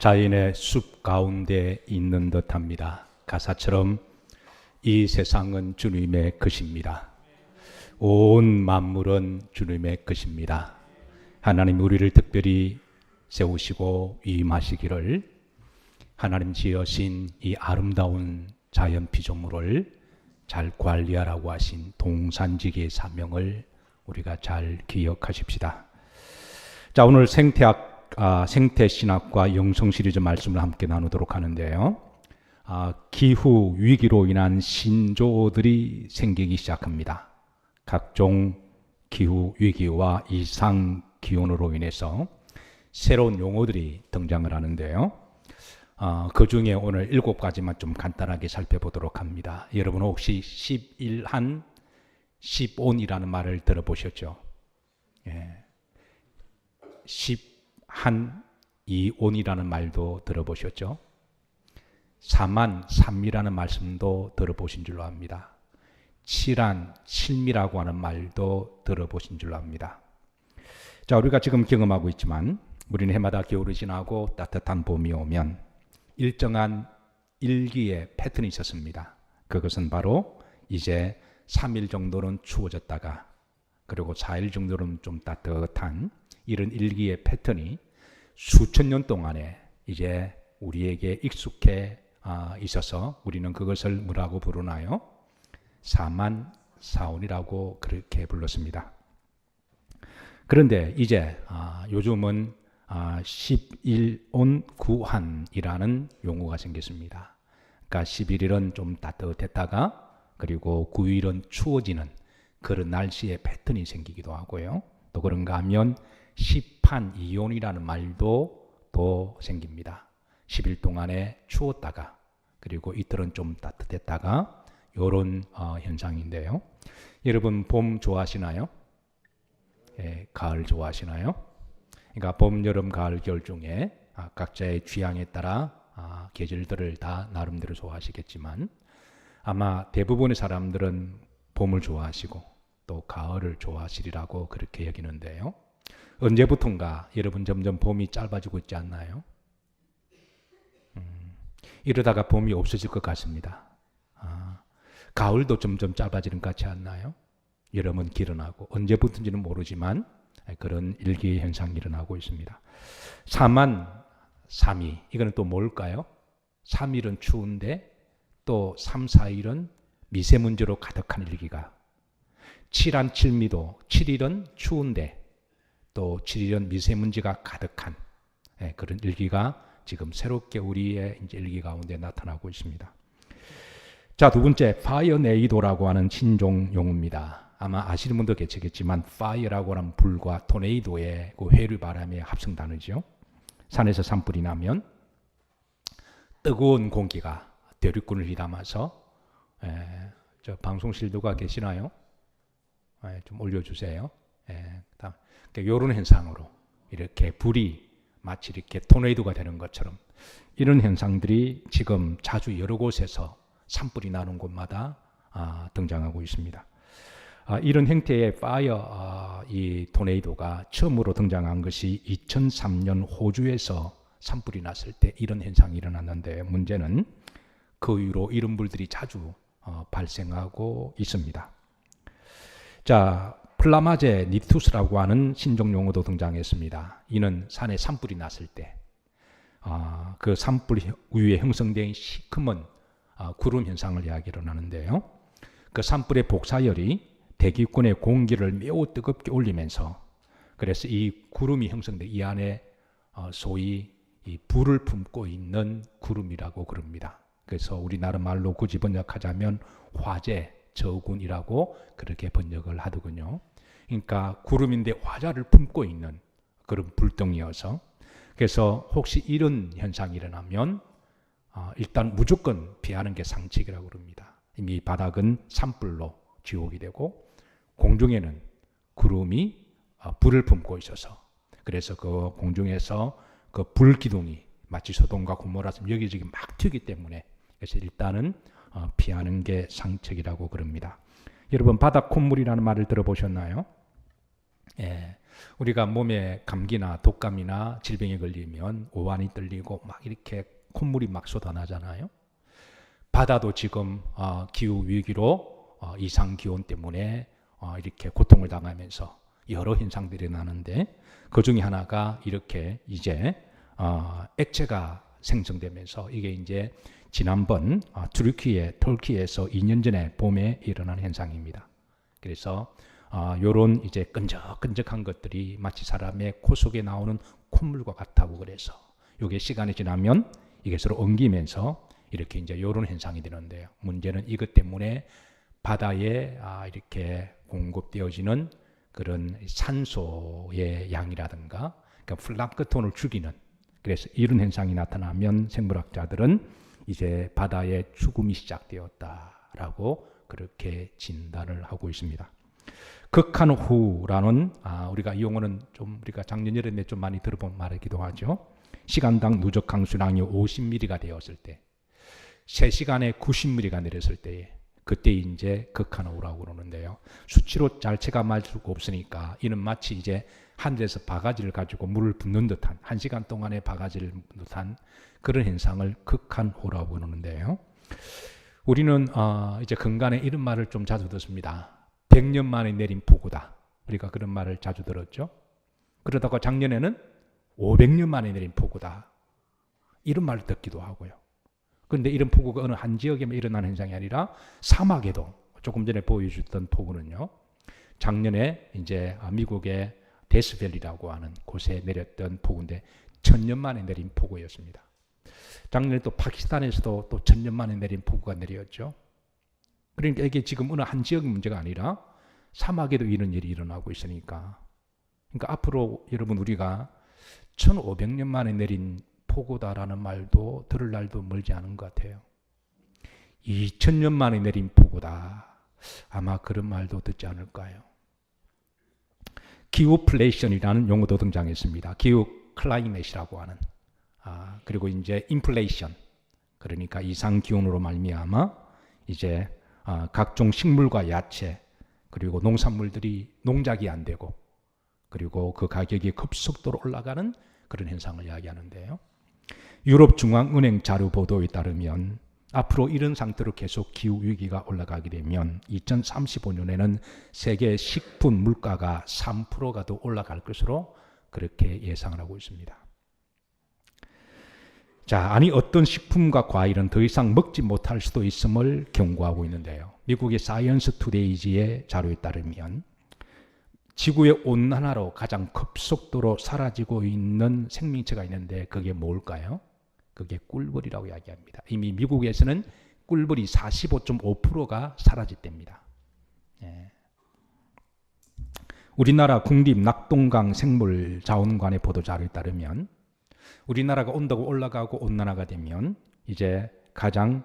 자연의 숲 가운데 있는 듯합니다. 가사처럼 이 세상은 주님의 것입니다. 온 만물은 주님의 것입니다. 하나님 우리를 특별히 세우시고 위임하시기를, 하나님 지으신 이 아름다운 자연 피조물을 잘 관리하라고 하신 동산지기의 사명을 우리가 잘 기억하십시다. 자, 오늘 생태신학과 영성 시리즈 말씀을 함께 나누도록 하는데요. 기후 위기로 인한 신조어들이 생기기 시작합니다. 각종 기후 위기와 이상 기온으로 인해서 새로운 용어들이 등장을 하는데요. 그 중에 오늘 7가지만 좀 간단하게 살펴보도록 합니다. 여러분 혹시 11한 10온이라는 말을 들어보셨죠? 예. 10한 2온이라는 말도 들어보셨죠? 4만 3이라는 말씀도 들어보신 줄로 압니다. 7한 7미라고 하는 말도 들어보신 줄로 압니다. 자, 우리가 지금 경험하고 있지만 우리는 해마다 겨울이 지나고 따뜻한 봄이 오면 일정한 일기의 패턴이 있었습니다. 그것은 바로 이제 3일 정도는 추워졌다가 그리고 4일 정도는 좀 따뜻한 이런 일기의 패턴이 수천 년 동안에 이제 우리에게 익숙해 있어서 우리는 그것을 뭐라고 부르나요? 사만 사온이라고 그렇게 불렀습니다. 그런데 이제 요즘은 11온 9한이라는 용어가 생겼습니다. 그러니까 11일은 좀 따뜻했다가 그리고 9일은 추워지는 그런 날씨의 패턴이 생기기도 하고요. 또 그런가 하면 10한 2온이라는 말도 또 생깁니다. 10일 동안에 추웠다가 그리고 이틀은 좀 따뜻했다가 이런 현상인데요. 여러분 봄 좋아하시나요? 예, 가을 좋아하시나요? 그러니까 봄, 여름, 가을, 겨울 중에 각자의 취향에 따라 계절들을 다 나름대로 좋아하시겠지만 아마 대부분의 사람들은 봄을 좋아하시고 또 가을을 좋아하시리라고 그렇게 여기는데요. 언제부턴가 여러분 점점 봄이 짧아지고 있지 않나요? 이러다가 봄이 없어질 것 같습니다. 가을도 점점 짧아지는 것 같지 않나요? 여름은 길어나고 언제부터인지는 모르지만 그런 일기 현상이 일어나고 있습니다. 3만 3이 이거는 또 뭘까요? 3일은 추운데 또 3, 4일은 미세먼지로 가득한 일기가, 7한 7미도 7일은 추운데 또 7일은 미세먼지가 가득한 그런 일기가 지금 새롭게 우리의 이제 일기 가운데 나타나고 있습니다. 자, 두 번째 파이어네이도라고 하는 신종 용어입니다. 아마 아시는 분도 계시겠지만 파이어라고 하는 불과 토네이도의 그 회류바람의 합성 단어죠. 산에서 산불이 나면 뜨거운 공기가 대륙군을 휘감아서 저 방송실 누가 계시나요? 좀 올려주세요. 이런 현상으로 이렇게 불이 마치 이렇게 토네이도가 되는 것처럼 이런 현상들이 지금 자주 여러 곳에서 산불이 나는 곳마다 등장하고 있습니다. 이런 형태의 파이어 이 토네이도가 처음으로 등장한 것이 2003년 호주에서 산불이 났을 때 이런 현상이 일어났는데 문제는 그 이후로 이런 불들이 자주 발생하고 있습니다. 자, 플라마제 니투스라고 하는 신종 용어도 등장했습니다. 이는 산에 산불이 났을 때 그 산불 위에 형성된 시커먼 구름 현상을 이야기를 하는데요. 그 산불의 복사열이 대기권의 공기를 매우 뜨겁게 올리면서 그래서 이 구름이 형성돼 이 안에 소위 이 불을 품고 있는 구름이라고 그럽니다. 그래서 우리나라 말로 굳이 번역하자면 화재 저군이라고 그렇게 번역을 하더군요. 그러니까 구름인데 화자를 품고 있는 그런 불덩이여서 그래서 혹시 이런 현상이 일어나면 일단 무조건 피하는 게 상책이라고 그럽니다. 이미 바닥은 산불로 지옥이 되고 공중에는 구름이 불을 품고 있어서 그래서 그 공중에서 그 불기둥이 마치 소돔과 고모라처럼 여기저기 막 튀기 때문에 그래서 일단은 피하는 게 상책이라고 그럽니다. 여러분 바다 콧물이라는 말을 들어보셨나요? 예, 우리가 몸에 감기나 독감이나 질병에 걸리면 오한이 떨리고 막 이렇게 콧물이 막 쏟아나잖아요. 바다도 지금 기후 위기로 이상 기온 때문에 이렇게 고통을 당하면서 여러 현상들이 나는데 그 중에 하나가 이렇게 이제 액체가 생성되면서 이게 이제 지난번 터키에서 2년 전에 봄에 일어난 현상입니다. 그래서 요런 이제 끈적끈적한 것들이 마치 사람의 코 속에 나오는 콧물과 같다고 그래서 이게 시간이 지나면 이게 서로 엉기면서 이렇게 이제 요런 현상이 되는데요. 문제는 이것 때문에 바다에 이렇게 공급되어지는 그런 산소의 양이라든가 그러니까 플랑크톤을 줄이는 그래서 이런 현상이 나타나면 생물학자들은 이제 바다의 죽음이 시작되었다라고 그렇게 진단을 하고 있습니다. 극한호우라는 우리가 이 용어는 좀 우리가 작년 여름에 좀 많이 들어본 말이기도 하죠. 시간당 누적 강수량이 50mm가 되었을 때 3시간에 90mm가 내렸을 때에 그때 이제 극한호우라고 그러는데요. 수치로 잘 체감할 수가 없으니까 이는 마치 이제 하늘에서 바가지를 가지고 물을 붓는 듯한 1시간 동안의 바가지를 붓는 듯한 그런 현상을 극한호우라고 그러는데요. 우리는 이제 근간에 이런 말을 좀 자주 듣습니다. 100년 만에 내린 폭우다. 우리가 그런 말을 자주 들었죠. 그러다가 작년에는 500년 만에 내린 폭우다. 이런 말을 듣기도 하고요. 그런데 이런 폭우가 어느 한 지역에만 일어나는 현상이 아니라 사막에도 조금 전에 보여줬던 폭우는요. 작년에 이제 미국의 데스밸리라고 하는 곳에 내렸던 폭우인데 1000년 만에 내린 폭우였습니다. 작년에 또 파키스탄에서도 또 1000년 만에 내린 폭우가 내렸죠. 그러니까 이게 지금 어느 한 지역의 문제가 아니라 사막에도 이런 일이 일어나고 있으니까 그러니까 앞으로 여러분 우리가 1500년 만에 내린 폭우다라는 말도 들을 날도 멀지 않은 것 같아요. 2000년 만에 내린 폭우다. 아마 그런 말도 듣지 않을까요? 기후플레이션이라는 용어도 등장했습니다. 기후 클라이met이라고 하는 그리고 이제 인플레이션 그러니까 이상 기온으로 말미암아 이제 각종 식물과 야채 그리고 농산물들이 농작이 안 되고 그리고 그 가격이 급속도로 올라가는 그런 현상을 이야기하는데요. 유럽중앙은행 자료 보도에 따르면 앞으로 이런 상태로 계속 기후위기가 올라가게 되면 2035년에는 세계 식품 물가가 3%가 더 올라갈 것으로 그렇게 예상을 하고 있습니다. 자, 아니 어떤 식품과 과일은 더 이상 먹지 못할 수도 있음을 경고하고 있는데요. 미국의 사이언스 투데이지의 자료에 따르면 지구의 온난화로 가장 급속도로 사라지고 있는 생명체가 있는데 그게 뭘까요? 그게 꿀벌이라고 이야기합니다. 이미 미국에서는 꿀벌이 45.5%가 사라졌답니다. 예. 우리나라 국립낙동강 생물자원관의 보도자료에 따르면 우리나라가 온도가 올라가고 온난화가 되면 이제 가장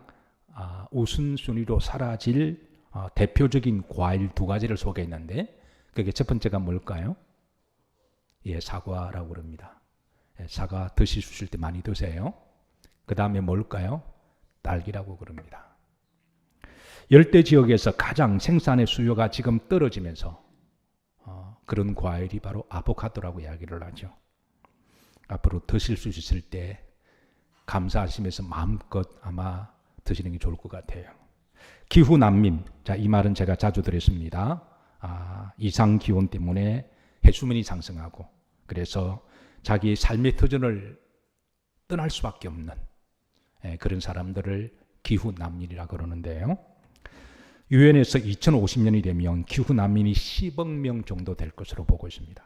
우선순위로 사라질 대표적인 과일 2가지를 소개했는데 그게 첫 번째가 뭘까요? 예, 사과라고 그럽니다. 예, 사과 드실 때 많이 드세요. 그 다음에 뭘까요? 딸기라고 그럽니다. 열대 지역에서 가장 생산의 수요가 지금 떨어지면서 그런 과일이 바로 아보카도라고 이야기를 하죠. 앞으로 드실 수 있을 때 감사하시면서 마음껏 아마 드시는 게 좋을 것 같아요. 기후 난민, 자, 이 말은 제가 자주 드렸습니다. 이상 기온 때문에 해수면이 상승하고 그래서 자기 삶의 터전을 떠날 수밖에 없는 그런 사람들을 기후 난민이라고 그러는데요. 유엔에서 2050년이 되면 기후 난민이 10억 명 정도 될 것으로 보고 있습니다.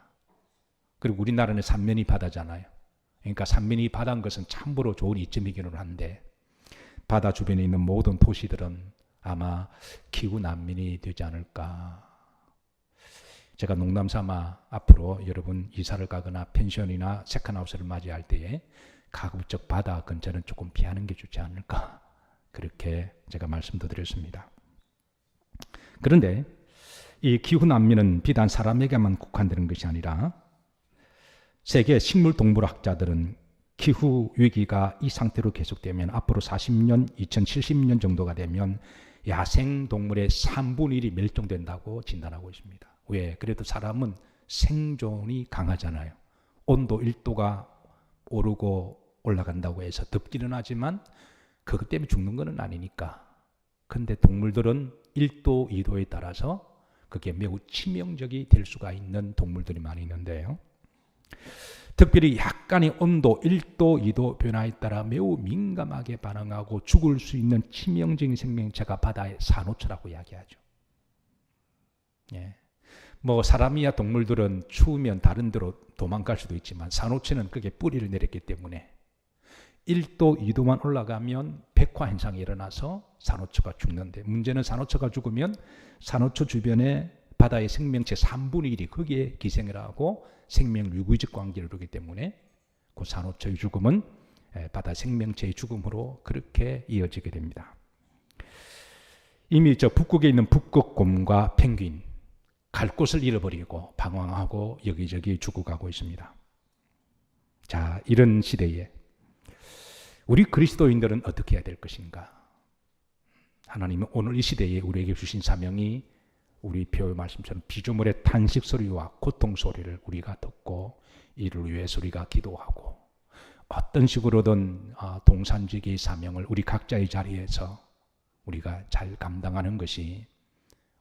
그리고 우리나라는 삼면이 바다잖아요. 그러니까 삼면이 바다인 것은 참으로 좋은 이점이기는 한데 바다 주변에 있는 모든 도시들은 아마 기후 난민이 되지 않을까. 제가 농담삼아 앞으로 여러분 이사를 가거나 펜션이나 세컨하우스를 맞이할 때에 가급적 바다 근처는 조금 피하는 게 좋지 않을까. 그렇게 제가 말씀도 드렸습니다. 그런데 이 기후 난민은 비단 사람에게만 국한되는 것이 아니라 세계 식물동물학자들은 기후 위기가 이 상태로 계속되면 앞으로 40년, 2070년 정도가 되면 야생 동물의 3분의 1이 멸종된다고 진단하고 있습니다. 왜? 그래도 사람은 생존이 강하잖아요. 온도 1도가 오르고 올라간다고 해서 덥기는 하지만 그것 때문에 죽는 건 아니니까. 근데 동물들은 1도, 2도에 따라서 그게 매우 치명적이 될 수가 있는 동물들이 많이 있는데요. 특별히 약간의 온도 1도, 2도 변화에 따라 매우 민감하게 반응하고 죽을 수 있는 치명적인 생명체가 바다의 산호초라고 이야기하죠. 예. 뭐 사람이야 동물들은 추우면 다른 데로 도망갈 수도 있지만 산호초는 그게 뿌리를 내렸기 때문에 1도, 2도만 올라가면 백화 현상이 일어나서 산호초가 죽는데, 문제는 산호초가 죽으면 산호초 주변에 바다의 생명체 3분의 1이 거기에 기생을 하고 생명 유기적 관계를 이루기 때문에 그 산호초의 죽음은 바다 생명체의 죽음으로 그렇게 이어지게 됩니다. 이미 저 북극에 있는 북극곰과 펭귄 갈 곳을 잃어버리고 방황하고 여기저기 죽어가고 있습니다. 자, 이런 시대에 우리 그리스도인들은 어떻게 해야 될 것인가? 하나님은 오늘 이 시대에 우리에게 주신 사명이 우리 표의 말씀처럼 피조물의 탄식 소리와 고통 소리를 우리가 듣고 이를 위해서 우리가 기도하고 어떤 식으로든 동산지기의 사명을 우리 각자의 자리에서 우리가 잘 감당하는 것이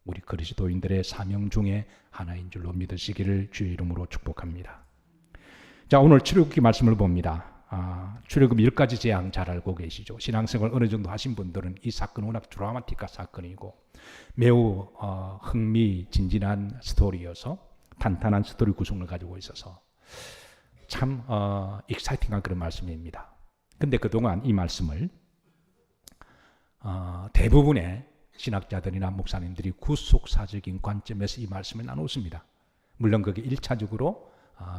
우리 그리스도인들의 사명 중에 하나인 줄로 믿으시기를 주의 이름으로 축복합니다. 자, 오늘 출애굽기 말씀을 봅니다. 출애굽 10가지 재앙 잘 알고 계시죠? 신앙생활 어느 정도 하신 분들은 이 사건은 워낙 드라마틱한 사건이고 매우 흥미진진한 스토리여서 탄탄한 스토리 구성을 가지고 있어서 참 익사이팅한 그런 말씀입니다. 근데 그동안 이 말씀을 대부분의 신학자들이나 목사님들이 구속사적인 관점에서 이 말씀을 나눴습니다. 물론 그게 1차적으로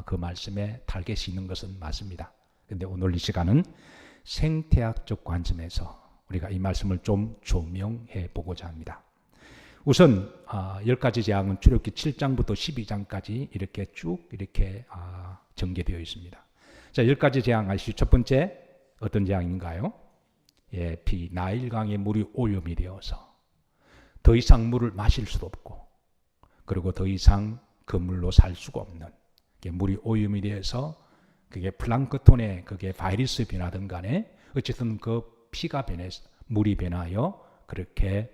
그 말씀에 타겟이 있는 것은 맞습니다. 근데 오늘 이 시간은 생태학적 관점에서 우리가 이 말씀을 좀 조명해 보고자 합니다. 우선 10가지 재앙은 출애굽기 7장부터 12장까지 이렇게 쭉 이렇게 전개되어 있습니다. 자, 10가지 재앙 아시죠? 첫 번째 어떤 재앙인가요? 예, 나일강의 물이 오염이 되어서 더 이상 물을 마실 수도 없고, 그리고 더 이상 그 물로 살 수가 없는, 물이 오염이 되어서 그게 플랑크톤의 그게 바이러스 변화든 간에 어쨌든 그 피가 변해서 물이 변하여 그렇게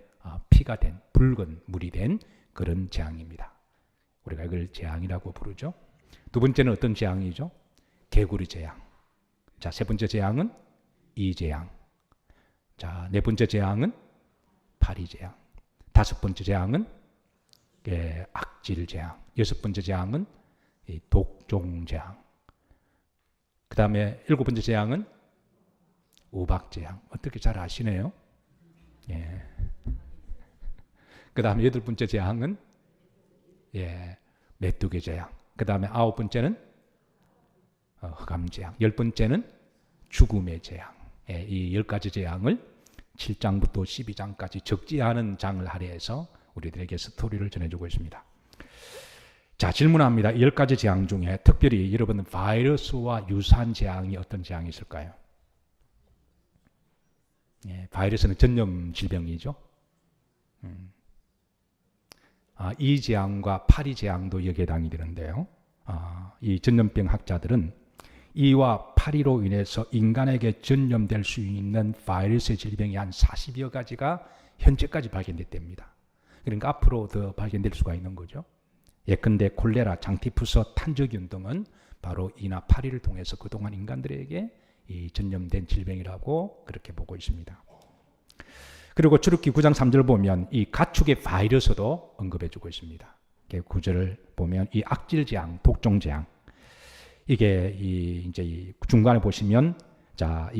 피가 된 붉은 물이 된 그런 재앙입니다. 우리가 이걸 재앙이라고 부르죠. 두 번째는 어떤 재앙이죠? 개구리 재앙. 자, 세 번째 재앙은 이재앙. 자, 네 번째 재앙은 파리 재앙. 다섯 번째 재앙은 악질 재앙. 여섯 번째 재앙은 독종 재앙. 그 다음에 일곱 번째 재앙은 우박 재앙. 어떻게 잘 아시네요? 예. 그 다음에 여덟 번째 재앙은 메뚜기 재앙. 그 다음에 아홉 번째는 흑암 재앙. 열 번째는 죽음의 재앙. 이 10가지 재앙을 7장부터 12장까지 적지 않은 장을 할애해서 우리들에게 스토리를 전해주고 있습니다. 자, 질문합니다. 10가지 재앙 중에 특별히 여러분 바이러스와 유사한 재앙이 어떤 재앙이 있을까요? 바이러스는 전염 질병이죠. 이 재앙과 파리 재앙도 여기에 해당이 되는데요. 이 전염병 학자들은 이와 파리로 인해서 인간에게 전염될 수 있는 바이러스 질병이 한 40여 가지가 현재까지 발견됐답니다. 그러니까 앞으로 더 발견될 수가 있는 거죠. 예컨대 콜레라, 장티푸스, 탄저균 등은 바로 이나 파리를 통해서 그동안 인간들에게 이 전염된 질병이라고 그렇게 보고 있습니다. 그리고 출애굽기 9장 3절 보면 이 가축의 바이러스도 언급해주고 있습니다. 9절을 보면 이 악질 재앙, 독종 재앙, 이게 이제 이 중간에 보시면 자,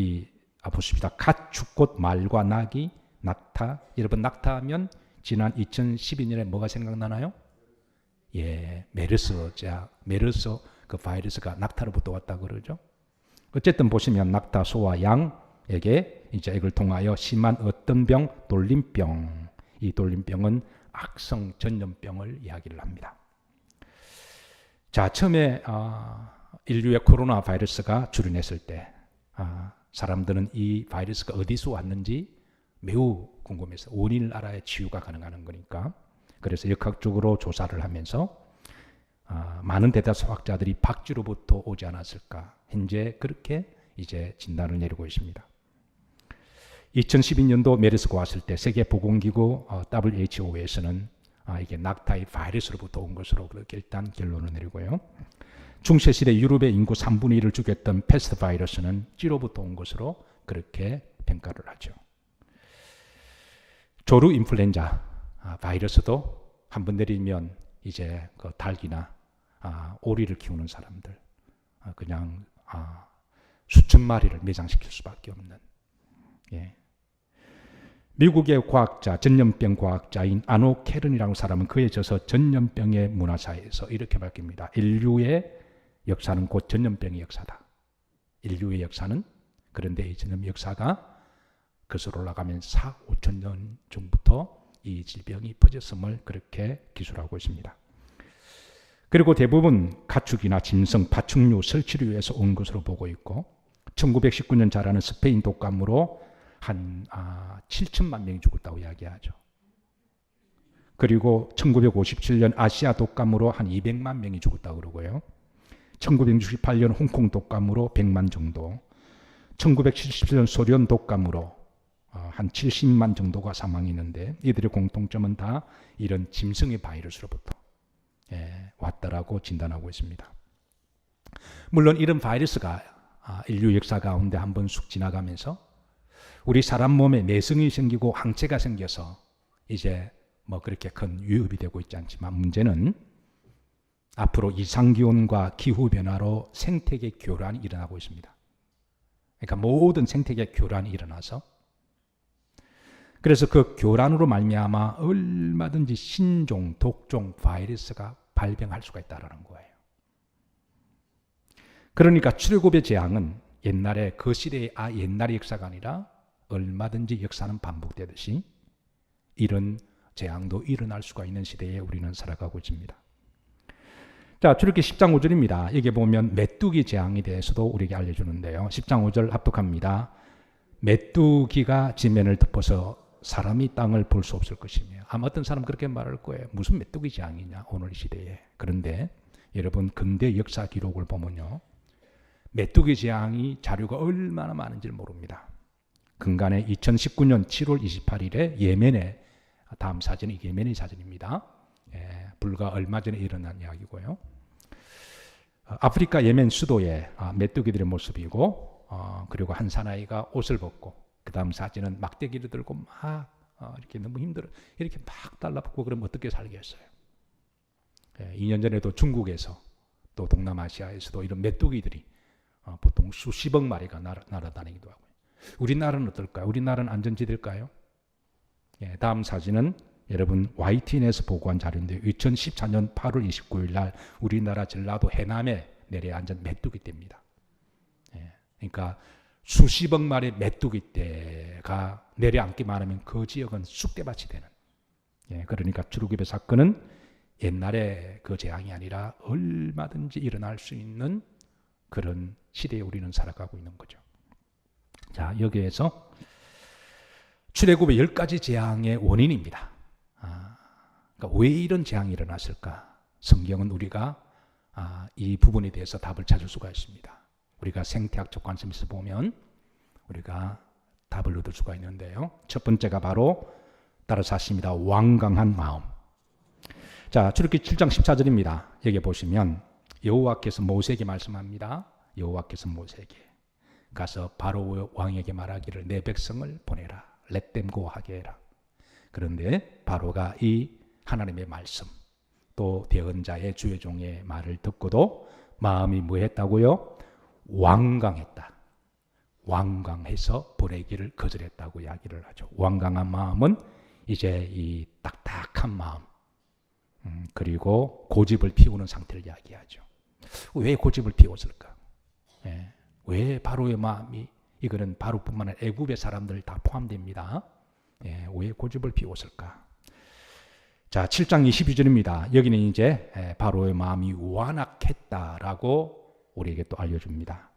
보십시다. 가축, 말과 나귀, 낙타. 여러분 낙타하면 지난 2012년에 뭐가 생각나나요? 메르스 그 바이러스가 낙타로부터 왔다 그러죠. 어쨌든 보시면 낙타, 소와 양에게 이제 이걸 통하여 심한 어떤 병, 돌림병. 이 돌림병은 악성 전염병을 이야기를 합니다. 자, 처음에 인류의 코로나 바이러스가 출현했을 때 사람들은 이 바이러스가 어디서 왔는지 매우 궁금해서 원인을 알아야 치유가 가능한 거니까, 그래서 역학적으로 조사를 하면서 많은 대다수 학자들이 박쥐로부터 오지 않았을까. 현재 그렇게 이제 진단을 내리고 있습니다. 2012년도 메르스가 왔을 때 세계보건기구 WHO에서는 이게 낙타의 바이러스로부터 온 것으로 그렇게 일단 결론을 내리고요. 중세시대 유럽의 인구 3분의 1을 죽였던 패스트 바이러스는 쥐로부터 온 것으로 그렇게 평가를 하죠. 조류 인플루엔자 바이러스도 한번 내리면 이제 그 닭이나 오리를 키우는 사람들 그냥 수천 마리를 매장시킬 수밖에 없는. 예. 미국의 과학자, 전염병 과학자인 아노 캐런이라는 사람은 그에 져서 전염병의 문화사에서 이렇게 밝힙니다. 인류의 역사는 곧 전염병의 역사다. 인류의 역사는 그런데 이 전염 역사가 거슬러 올라가면 4,5천 년 전부터 이 질병이 퍼졌음을 그렇게 기술하고 있습니다. 그리고 대부분 가축이나 짐승, 파충류, 설치류에서 온 것으로 보고 있고 1919년 자라는 스페인 독감으로 한 7천만 명이 죽었다고 이야기하죠. 그리고 1957년 아시아 독감으로 한 200만 명이 죽었다고 그러고요. 1968년 홍콩 독감으로 100만 정도, 1977년 소련 독감으로 한 70만 정도가 사망했는데 이들의 공통점은 다 이런 짐승의 바이러스로부터 왔다라고 진단하고 있습니다. 물론 이런 바이러스가 인류 역사 가운데 한 번 쑥 지나가면서 우리 사람 몸에 내성이 생기고 항체가 생겨서 이제 뭐 그렇게 큰 위협이 되고 있지 않지만 문제는 앞으로 이상기온과 기후변화로 생태계 교란이 일어나고 있습니다. 그러니까 모든 생태계 교란이 일어나서 그래서 그 교란으로 말미암아 얼마든지 신종, 독종, 바이러스가 발병할 수가 있다는 거예요. 그러니까 출애굽의 재앙은 옛날에 그 시대의 옛날의 역사가 아니라 얼마든지 역사는 반복되듯이 이런 재앙도 일어날 수가 있는 시대에 우리는 살아가고 있습니다. 자, 출애굽기 10장 5절입니다. 여기 보면 메뚜기 재앙에 대해서도 우리에게 알려주는데요. 10장 5절 합독합니다. 메뚜기가 지면을 덮어서 사람이 땅을 볼 수 없을 것이며. 아마 어떤 사람 그렇게 말할 거예요. 무슨 메뚜기 재앙이냐 오늘 시대에. 그런데 여러분 근대 역사 기록을 보면요. 메뚜기 재앙이 자료가 얼마나 많은지를 모릅니다. 근간에 2019년 7월 28일에 예멘의 다음 사진이 예멘의 사진입니다. 불과 얼마 전에 일어난 이야기고요. 아프리카 예멘 수도에 메뚜기들의 모습이고 그리고 한 사나이가 옷을 벗고 그 다음 사진은 막대기를 들고 막 이렇게 너무 힘들어 이렇게 막 달라붙고 그러면 어떻게 살겠어요. 2년 전에도 중국에서 또 동남아시아에서도 이런 메뚜기들이 보통 수십억 마리가 날아다니기도 하고요. 우리나라는 어떨까요? 우리나라는 안전지대일까요? 다음 사진은 여러분 YTN에서 보고한 자료인데 2014년 8월 29일 날 우리나라 전라도 해남에 내려앉은 메뚜기떼입니다. 그러니까 수십억 마리의 메뚜기떼가 내려앉기만 하면 그 지역은 쑥대밭이 되는. 그러니까 출애굽의 사건은 옛날에 그 재앙이 아니라 얼마든지 일어날 수 있는 그런 시대에 우리는 살아가고 있는 거죠. 자, 여기에서 출애굽의 10가지 재앙의 원인입니다. 그러니까 왜 이런 재앙이 일어났을까? 성경은 우리가 이 부분에 대해서 답을 찾을 수가 있습니다. 우리가 생태학적 관점에서 보면 우리가 답을 얻을 수가 있는데요. 첫 번째가 바로 따라서 하십니다. 완강한 마음. 자, 출애굽기 7장 14절입니다. 여기 보시면 여호와께서 모세에게 말씀합니다. 여호와께서 모세에게 가서 바로 왕에게 말하기를 내 백성을 보내라. Let them go 하게 해라. 그런데 바로가 이 하나님의 말씀 또 대언자의 주의 종의 말을 듣고도 마음이 뭐했다고요? 완강했다. 완강해서 보내기를 거절했다고 이야기를 하죠. 완강한 마음은 이제 이 딱딱한 마음 그리고 고집을 피우는 상태를 이야기하죠. 왜 고집을 피웠을까? 왜 바로의 마음이 이거는 바로뿐만 아니라 애굽의 사람들 다 포함됩니다. 왜 고집을 피웠을까? 자, 7장 22절입니다. 여기는 이제 바로의 마음이 완악했다라고 우리에게 또 알려줍니다.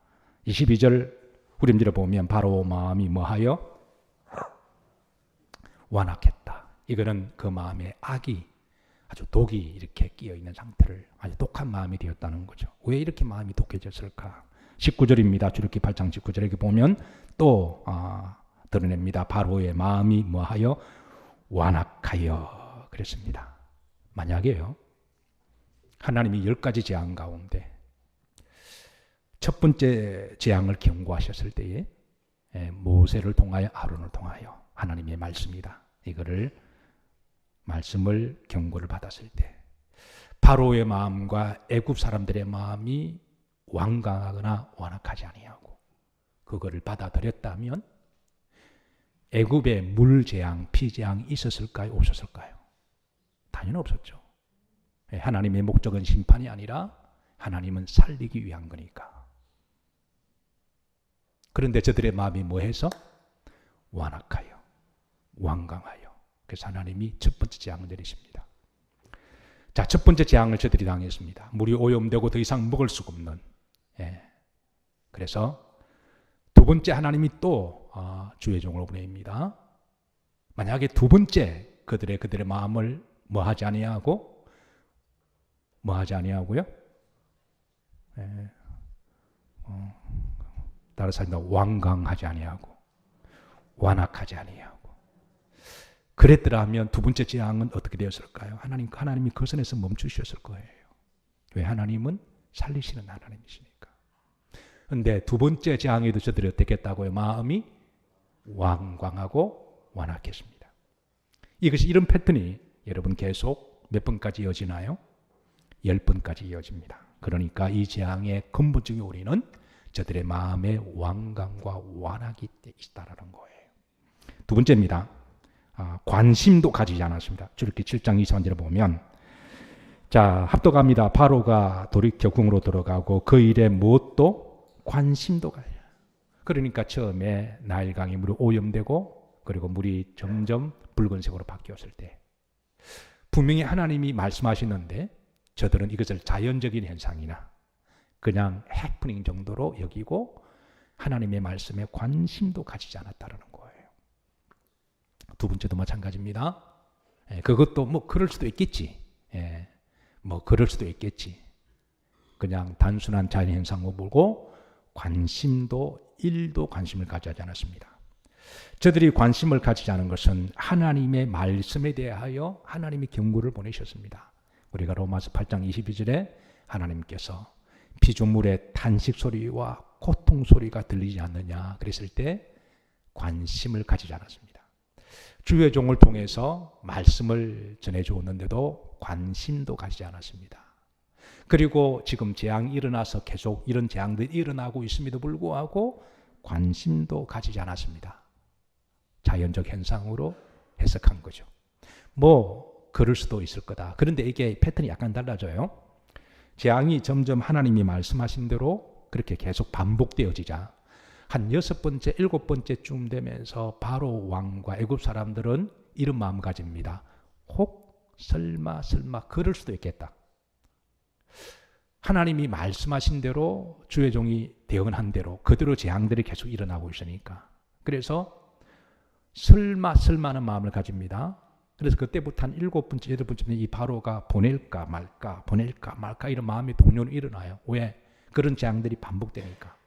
22절 후렴지를 보면 바로 마음이 뭐하여? 완악했다. 이거는 그 마음에 악이 아주 독이 이렇게 끼어 있는 상태를 아주 독한 마음이 되었다는 거죠. 왜 이렇게 마음이 독해졌을까? 19절입니다. 출애굽기 8장 19절에 보면 또 드러냅니다. 바로의 마음이 뭐하여 완악하여 그랬습니다. 만약에요, 하나님이 10가지 재앙 가운데 첫 번째 재앙을 경고하셨을 때에 모세를 통하여 아론을 통하여 하나님의 말씀이다, 이거를 말씀을 경고를 받았을 때 바로의 마음과 애굽 사람들의 마음이 완강하거나 완악하지 아니하고 그거를 받아들였다면 애굽에 물재앙, 피재앙이 있었을까요? 없었을까요? 당연히 없었죠. 하나님의 목적은 심판이 아니라 하나님은 살리기 위한 거니까. 그런데 저들의 마음이 뭐해서? 완악하여, 완강하여. 그래서 하나님이 첫 번째 재앙을 내리십니다. 자, 첫 번째 재앙을 저들이 당했습니다. 물이 오염되고 더 이상 먹을 수가 없는. 그래서 두 번째 하나님이 또 주의 종을 보냅니다. 만약에 두 번째 그들의 마음을 뭐하지 아니하고 뭐하지 아니하고요? 다른 사람들 완강하지 아니하고 완악하지 아니하고 그랬더라면 두 번째 재앙은 어떻게 되었을까요? 하나님이 그 선에서 멈추셨을 거예요. 왜? 하나님은 살리시는 하나님이시니까. 그런데 두 번째 재앙에도 저들이 어떻게 했다고요? 마음이 완강하고 완악했습니다. 이런 패턴이 여러분 계속 몇 번까지 이어지나요? 10번까지 이어집니다. 그러니까 이 재앙의 근본적인 원인은 저들의 마음의 완강과 완악이 있다라는 거예요. 두 번째입니다. 관심도 가지지 않았습니다. 출애굽기 7장 23절에 보면, 자, 합독합니다. 바로가 돌이켜 궁으로 들어가고 그 일에 무엇도 관심도 가요. 그러니까 처음에 나일강이 물이 오염되고 그리고 물이 점점 붉은색으로 바뀌었을 때 분명히 하나님이 말씀하시는데 저들은 이것을 자연적인 현상이나 그냥 해프닝 정도로 여기고 하나님의 말씀에 관심도 가지지 않았다는 거예요. 두 번째도 마찬가지입니다. 그것도 뭐 그럴 수도 있겠지. 뭐 그럴 수도 있겠지. 그냥 단순한 자연현상을 보고 관심도 1도 관심을 가지지 않았습니다. 저들이 관심을 가지지 않은 것은 하나님의 말씀에 대하여 하나님이 경고를 보내셨습니다. 우리가 로마서 8장 22절에 하나님께서 피조물의 탄식 소리와 고통 소리가 들리지 않느냐 그랬을 때 관심을 가지지 않았습니다. 주의 종을 통해서 말씀을 전해주었는데도 관심도 가지지 않았습니다. 그리고 지금 재앙이 일어나서 계속 이런 재앙들이 일어나고 있음에도 불구하고 관심도 가지지 않았습니다. 자연적 현상으로 해석한 거죠. 뭐 그럴 수도 있을 거다. 그런데 이게 패턴이 약간 달라져요. 재앙이 점점 하나님이 말씀하신 대로 그렇게 계속 반복되어지자 한 6번째, 7번째쯤 되면서 바로 왕과 애굽 사람들은 이런 마음을 가집니다. 혹 설마 그럴 수도 있겠다. 하나님이 말씀하신 대로 주의 종이 대언한 대로 그대로 재앙들이 계속 일어나고 있으니까 그래서 설마는 마음을 가집니다. 그래서 그때부터 한 7번째, 8번째 이 바로가 보낼까 말까 이런 마음이 동요는 일어나요. 왜? 그런 재앙들이 반복되니까.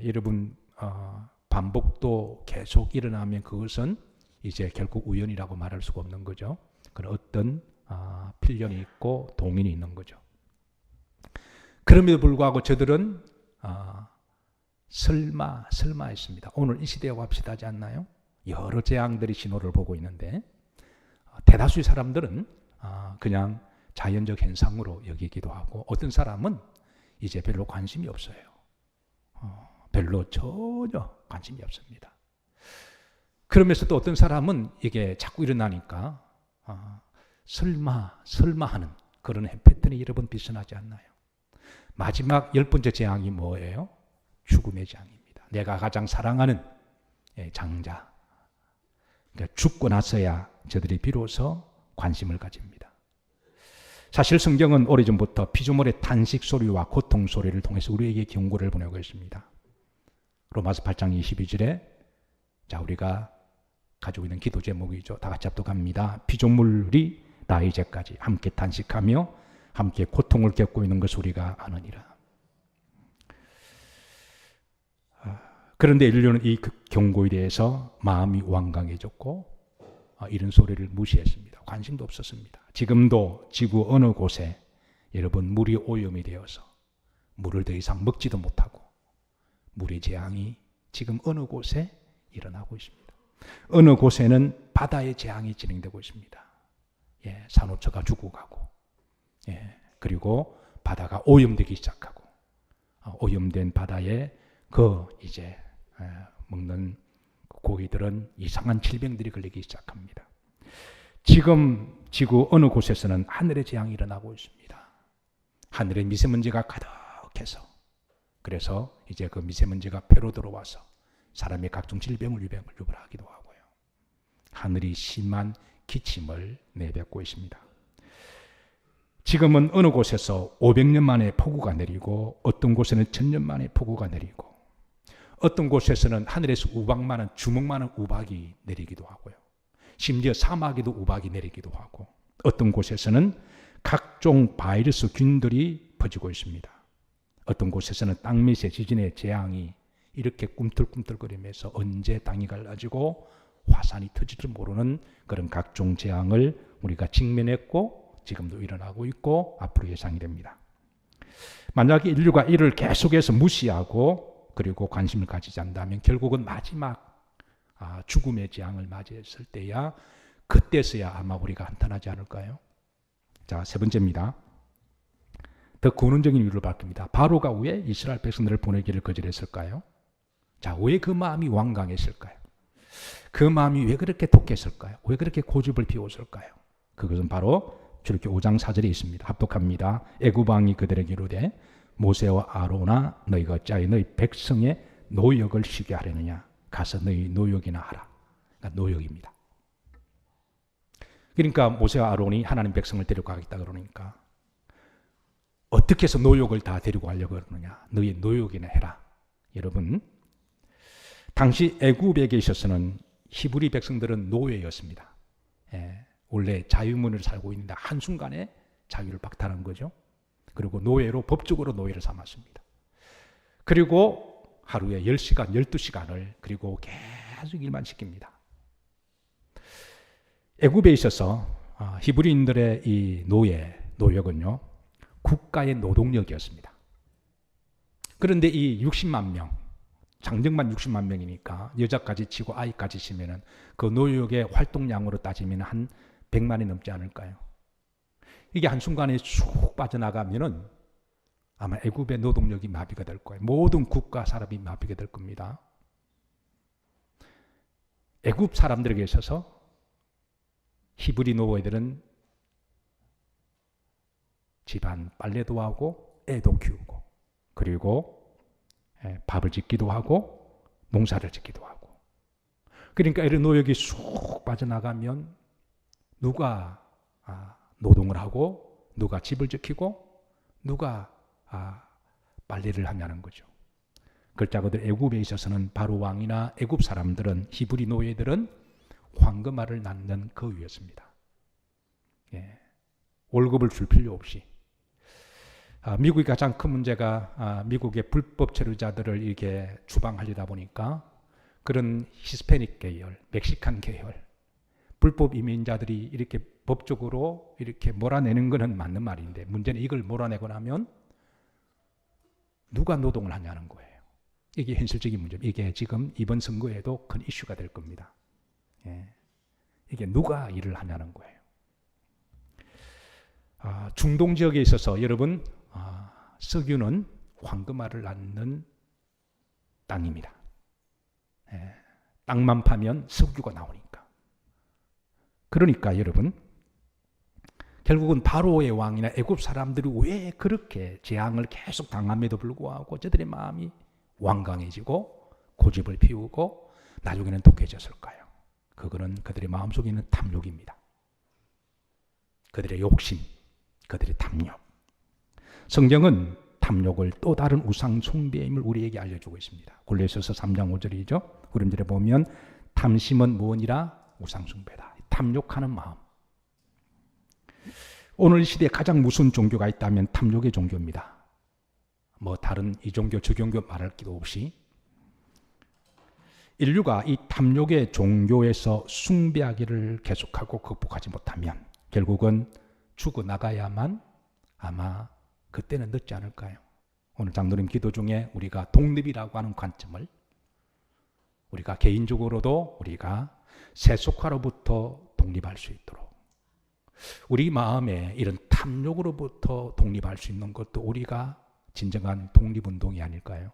여러분 반복도 계속 일어나면 그것은 이제 결국 우연이라고 말할 수가 없는 거죠. 그런 어떤 필연이 있고 동인이 있는 거죠. 그럼에도 불구하고 저들은 설마 했습니다. 오늘 이 시대에 합시다 하지 않나요? 여러 재앙들이 신호를 보고 있는데 대다수의 사람들은 그냥 자연적 현상으로 여기기도 하고 어떤 사람은 이제 별로 관심이 없어요. 별로 전혀 관심이 없습니다. 그러면서 또 어떤 사람은 이게 자꾸 일어나니까 설마 하는 그런 패턴이 여러분 비슷하지 않나요? 마지막 10번째 재앙이 뭐예요? 죽음의 재앙입니다. 내가 가장 사랑하는 장자. 그러니까 죽고 나서야 저들이 비로소 관심을 가집니다. 사실 성경은 오래전부터 피조물의 탄식 소리와 고통 소리를 통해서 우리에게 경고를 보내고 있습니다. 로마서 8장 22절에 자 우리가 가지고 있는 기도 제목이죠. 다 같이 합독합니다. 피조물이 나이제까지 함께 탄식하며 함께 고통을 겪고 있는 것을 우리가 아느니라. 그런데 인류는 이 경고에 대해서 마음이 완강해졌고 이런 소리를 무시했습니다. 관심도 없었습니다. 지금도 지구 어느 곳에 여러분 물이 오염이 되어서 물을 더 이상 먹지도 못하고 물의 재앙이 지금 어느 곳에 일어나고 있습니다. 어느 곳에는 바다의 재앙이 진행되고 있습니다. 산호초가 죽어가고, 그리고 바다가 오염되기 시작하고, 오염된 바다에 이제 먹는 고기들은 이상한 질병들이 걸리기 시작합니다. 지금 지구 어느 곳에서는 하늘의 재앙이 일어나고 있습니다. 하늘에 미세먼지가 가득해서, 그래서 이제 그 미세먼지가 폐로 들어와서 사람의 각종 질병을 유발하기도 하고요. 하늘이 심한 기침을 내뱉고 있습니다. 지금은 어느 곳에서 500년 만에 폭우가 내리고 어떤 곳에는 1000년 만에 폭우가 내리고 어떤 곳에서는 하늘에서 우박만한 주먹만한 우박이 내리기도 하고요. 심지어 사막에도 우박이 내리기도 하고 어떤 곳에서는 각종 바이러스 균들이 퍼지고 있습니다. 어떤 곳에서는 땅 밑의 지진의 재앙이 이렇게 꿈틀꿈틀거리면서 언제 땅이 갈라지고 화산이 터질지 모르는 그런 각종 재앙을 우리가 직면했고 지금도 일어나고 있고 앞으로 예상이 됩니다. 만약에 인류가 이를 계속해서 무시하고 그리고 관심을 가지지 않는다면 결국은 마지막 죽음의 재앙을 맞이했을 때야 그때서야 아마 우리가 한탄하지 않을까요? 자, 세 번째입니다. 더 근원적인 이유를 밝힙니다. 바로가 왜 이스라엘 백성들을 보내기를 거절했을까요? 자, 왜 그 마음이 완강했을까요? 그 마음이 왜 그렇게 독했을까요? 왜 그렇게 고집을 피웠을까요? 그것은 바로 출애굽기 5장 4절에 있습니다. 합독합니다. 애굽 왕이 그들에게 이르되 모세와 아론아 너희가 어찌하여 너희 백성의 노역을 쉬게 하려느냐 가서 너희 노역이나 하라. 그러니까 노역입니다. 그러니까 모세와 아론이 하나님 백성을 데려가겠다 그러니까 어떻게 해서 노역을 다 데리고 가려고 그러느냐. 너희 노역이나 해라. 여러분 당시 애굽에게 있어서는 히브리 백성들은 노예였습니다. 원래 자유문을 살고 있는데 한순간에 자유를 박탈한 거죠. 그리고 노예로 법적으로 노예를 삼았습니다. 그리고 하루에 10시간, 12시간을 그리고 계속 일만 시킵니다. 애굽에 있어서 히브리인들의 이 노역은요. 국가의 노동력이었습니다. 그런데 이 60만 명 장정만 60만 명이니까 여자까지 치고 아이까지 치면은 그 노역의 활동량으로 따지면 한 100만이 넘지 않을까요? 이게 한순간에 쑥 빠져나가면은 아마 애굽의 노동력이 마비가 될 거예요. 모든 국가 사람이 마비가 될 겁니다. 애굽 사람들에게 있어서 히브리 노예들은 집안 빨래도 하고 애도 키우고 그리고 밥을 짓기도 하고 농사를 짓기도 하고 그러니까 이런 노역이 쑥 빠져나가면 누가 노동을 하고 누가 집을 지키고 누가 빨래를 하냐는 거죠. 글자거들 애굽에 있어서는 바로 왕이나 애굽 사람들은 히브리 노예들은 황금알을 낳는 거위였습니다. 월급을 줄 필요 없이 미국의 가장 큰 문제가 미국의 불법 체류자들을 이렇게 추방하려다 보니까 그런 히스패닉 계열, 멕시칸 계열, 불법 이민자들이 이렇게 법적으로 이렇게 몰아내는 것은 맞는 말인데 문제는 이걸 몰아내고 나면 누가 노동을 하냐는 거예요. 이게 현실적인 문제입니다. 이게 지금 이번 선거에도 큰 이슈가 될 겁니다. 이게 누가 일을 하냐는 거예요. 중동 지역에 있어서 여러분 석유는 황금알을 낳는 땅입니다. 땅만 파면 석유가 나오니까. 그러니까 여러분 결국은 바로의 왕이나 애굽 사람들이 왜 그렇게 재앙을 계속 당함에도 불구하고 저들의 마음이 완강해지고 고집을 피우고 나중에는 독해졌을까요? 그거는 그들의 마음속에 있는 탐욕입니다. 그들의 욕심, 그들의 탐욕. 성경은 탐욕을 또 다른 우상 숭배임을 우리에게 알려주고 있습니다. 골로새서 3장 5절이죠. 구름절에 보면 탐심은 무엇이라? 우상숭배다. 탐욕하는 마음. 오늘 시대에 가장 무서운 종교가 있다면 탐욕의 종교입니다. 뭐 다른 이 종교 저 종교 말할 기도 없이 인류가 이 탐욕의 종교에서 숭배하기를 계속하고 극복하지 못하면 결국은 죽어나가야만 아마 그때는 늦지 않을까요? 오늘 장로님 기도 중에 우리가 독립이라고 하는 관점을 우리가 개인적으로도 우리가 세속화로부터 독립할 수 있도록 우리 마음에 이런 탐욕으로부터 독립할 수 있는 것도 우리가 진정한 독립운동이 아닐까요?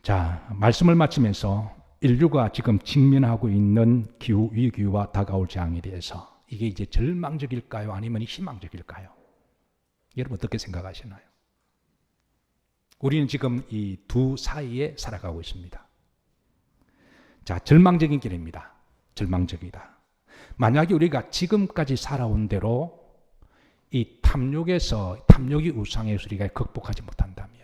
자, 말씀을 마치면서 인류가 지금 직면하고 있는 기후 위기와 다가올 재앙에 대해서 이게 이제 절망적일까요? 아니면 희망적일까요? 여러분 어떻게 생각하시나요? 우리는 지금 이 두 사이에 살아가고 있습니다. 자, 절망적인 길입니다. 절망적이다. 만약에 우리가 지금까지 살아온 대로 이 탐욕의 우상에서 우리가 극복하지 못한다면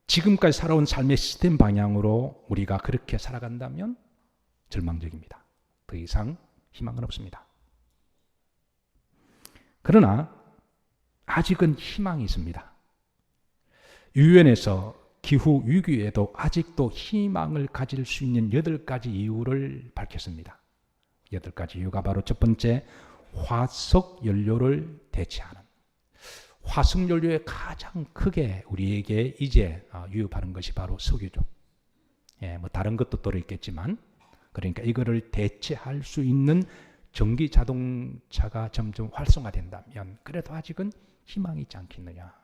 지금까지 살아온 삶의 시스템 방향으로 우리가 그렇게 살아간다면 절망적입니다. 더 이상 희망은 없습니다. 그러나 아직은 희망이 있습니다. 유엔에서 기후 위기에도 아직도 희망을 가질 수 있는 8가지 이유를 밝혔습니다. 8가지 이유가 바로 첫 번째, 화석 연료를 대체하는. 화석 연료에 가장 크게 우리에게 이제 유입하는 것이 바로 석유죠. 예, 뭐 다른 것도 또 있겠지만, 그러니까 이거를 대체할 수 있는 전기 자동차가 점점 활성화된다면 그래도 아직은 희망이 있지 않겠느냐.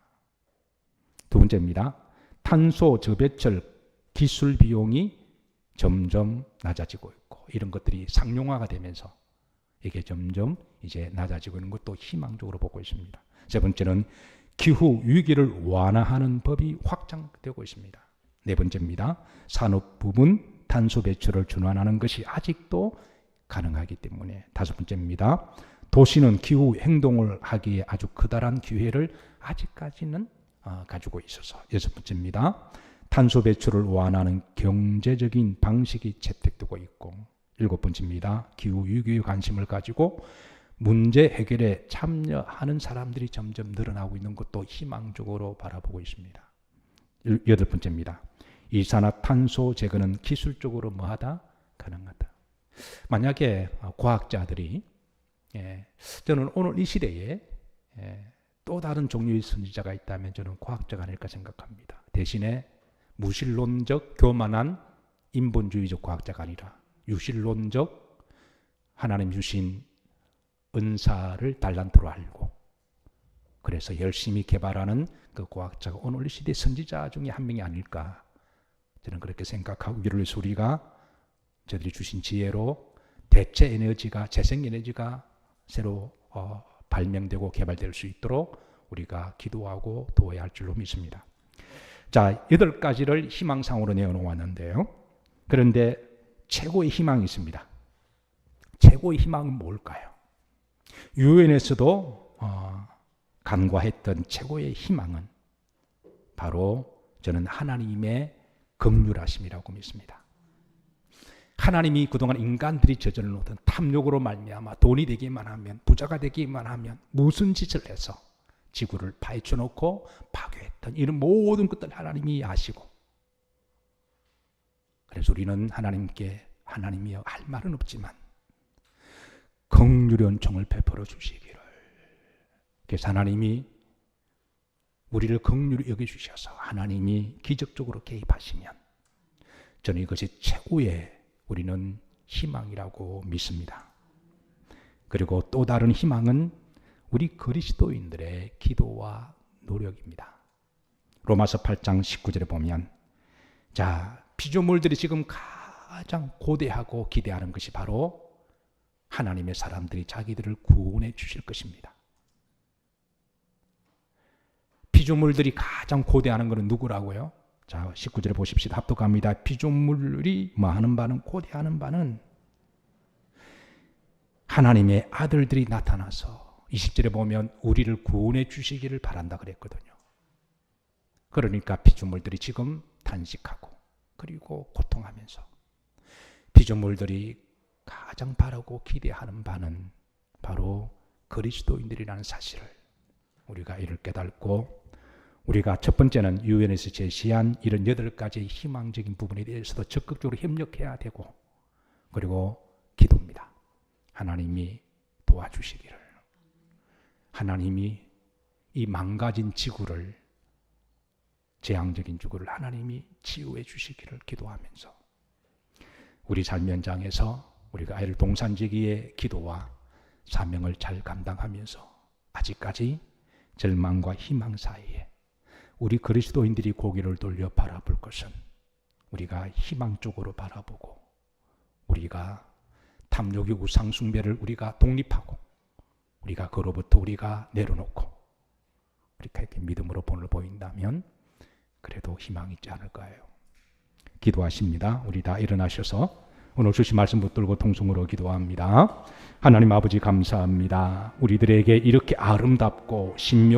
두 번째입니다. 탄소 저배철 기술 비용이 점점 낮아지고 있고 이런 것들이 상용화가 되면서 이게 점점 이제 낮아지고 있는 것도 희망적으로 보고 있습니다. 세 번째는 기후 위기를 완화하는 법이 확장되고 있습니다. 네 번째입니다. 산업 부분 탄소 배출을 준환하는 것이 아직도 가능하기 때문에. 다섯 번째입니다. 도시는 기후 행동을 하기에 아주 커다란 기회를 아직까지는 가지고 있어서. 여섯 번째입니다. 탄소 배출을 완화하는 경제적인 방식이 채택되고 있고. 일곱 번째입니다. 기후 위기에 관심을 가지고 문제 해결에 참여하는 사람들이 점점 늘어나고 있는 것도 희망적으로 바라보고 있습니다. 여덟 번째입니다. 이산화탄소 제거는 기술적으로 뭐하다? 가능하다. 만약에 과학자들이 저는 오늘 이 시대에 또 다른 종류의 선지자가 있다면 저는 과학자가 아닐까 생각합니다. 대신에 무신론적 교만한 인본주의적 과학자가 아니라 유신론적 하나님 주신 은사를 달란트로 알고 그래서 열심히 개발하는 그 과학자가 오늘 이 시대 선지자 중에 한 명이 아닐까 저는 그렇게 생각하고 이를 위해서 우리가 저들이 주신 지혜로 대체 에너지가 재생에너지가 새로 발명되고 개발될 수 있도록 우리가 기도하고 도와야 할 줄로 믿습니다. 자, 8가지를 희망상으로 내어놓았는데요. 그런데 최고의 희망이 있습니다. 최고의 희망은 뭘까요? 유엔에서도 간과했던 최고의 희망은 바로 저는 하나님의 긍휼하심이라고 믿습니다. 하나님이 그동안 인간들이 저질러 놓던 탐욕으로 말미암아 돈이 되기만 하면 부자가 되기만 하면 무슨 짓을 해서 지구를 파헤쳐 놓고 파괴했던 이런 모든 것들 하나님이 아시고 그래서 우리는 하나님이여 할 말은 없지만 긍휼의 은총을 베풀어 주시기를. 그래서 하나님이 우리를 긍휼히 여겨주셔서 하나님이 기적적으로 개입하시면 저는 이것이 최고의 우리는 희망이라고 믿습니다. 그리고 또 다른 희망은 우리 그리스도인들의 기도와 노력입니다. 로마서 8장 19절에 보면 자, 피조물들이 지금 가장 고대하고 기대하는 것이 바로 하나님의 사람들이 자기들을 구원해 주실 것입니다. 피조물들이 가장 고대하는 것은 누구라고요? 자, 19절에 보십시오. 합독합니다. 피조물이 뭐하는 바는 고대하는 바는 하나님의 아들들이 나타나서 20절에 보면 우리를 구원해 주시기를 바란다 그랬거든요. 그러니까 피조물들이 지금 탄식하고 그리고 고통하면서 피조물들이 가장 바라고 기대하는 바는 바로 그리스도인들이라는 사실을 우리가 이를 깨닫고 우리가 첫 번째는 유엔에서 제시한 이런 8가지 희망적인 부분에 대해서도 적극적으로 협력해야 되고 그리고 기도입니다. 하나님이 도와주시기를 하나님이 이 망가진 지구를 재앙적인 지구를 하나님이 치유해 주시기를 기도하면서 우리 삶 현장에서 우리가 아이를 동산지기의 기도와 사명을 잘 감당하면서 아직까지 절망과 희망 사이에 우리 그리스도인들이 고개를 돌려 바라볼 것은 우리가 희망 쪽으로 바라보고 우리가 탐욕의 우상 숭배를 우리가 독립하고 우리가 그로부터 우리가 내려놓고 우리가 이렇게 믿음으로 본을 보인다면 그래도 희망이 있지 않을까요? 기도하십니다. 우리 다 일어나셔서 오늘 주신 말씀 붙들고 통성으로 기도합니다. 하나님 아버지 감사합니다. 우리들에게 이렇게 아름답고 신명